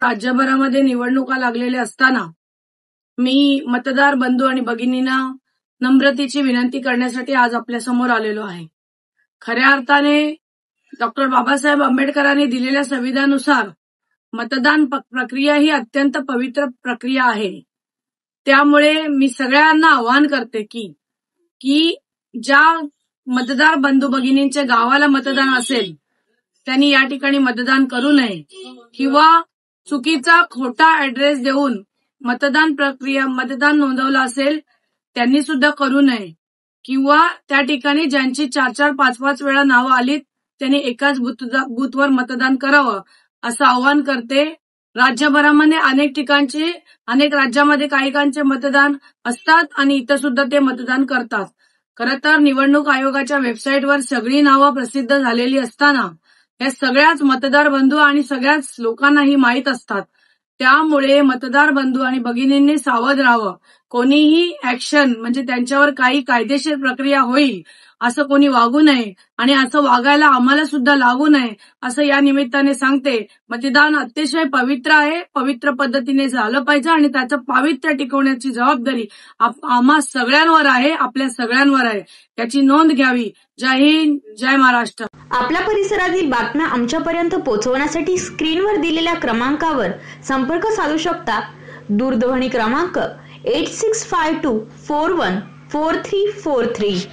राज्यभरामध्ये निवडणुका लागलेल्या असताना मी मतदार बंधू आणि भगिनींना नम्रतेची विनंती करण्यासाठी आज आपल्या समोर आलेलो आहे। खऱ्या अर्थाने डॉक्टर बाबासाहेब आंबेडकरांनी दिलेल्या संविधानानुसार मतदान प्रक्रिया ही अत्यंत पवित्र प्रक्रिया आहे। त्यामुळे मी सगळ्यांना आवाहन करते की ज्या मतदार बंधू भगिनींच्या गावाला मतदान असेल त्यांनी या ठिकाणी मतदान करू नये किंवा चुकीचा खोटा ऍड्रेस देऊन मतदान नोंदवलं असेल त्यांनी सुद्धा करू नये किंवा त्या ठिकाणी ज्यांची 4-4, 5-5 वेळा नावं आलीत त्यांनी एकाच बूथवर मतदान करावं असं आवाहन करते। राज्यभरामध्ये अनेक राज्यामध्ये काहीकांचे मतदान असतात आणि इथं सुद्धा ते मतदान करतात। खरं तर निवडणूक आयोगाच्या वेबसाईटवर सगळी नावं प्रसिद्ध झालेली असताना या सगळ्याच मतदार बंधू आणि सगळ्याच लोकांना ही माहीत असतात। त्यामुळे मतदार बंधू आणि भगिनींनी सावध राहावं। कोणीही ऍक्शन म्हणजे त्यांच्यावर काही कायदेशीर प्रक्रिया होईल असं कोणी वागू नये आणि असं वागायला आम्हाला सुद्धा लागू नये असं या निमित्ताने सांगते। मतदान अतिशय पवित्र आहे, पवित्र पद्धतीने झालं पाहिजे आणि त्याचं पावित्र्य टिकवण्याची जबाबदारी आम्हा सगळ्यांवर आहे, आपल्या सगळ्यांवर आहे। याची नोंद घ्यावी। जय हिंद, जय महाराष्ट्र। आपल्या परिसरातील बातम्या आमच्यापर्यंत पोहोचवण्यासाठी स्क्रीनवर दिलेल्या क्रमांकावर संपर्क साधू शकता। दूरध्वनी क्रमांक 8652414343।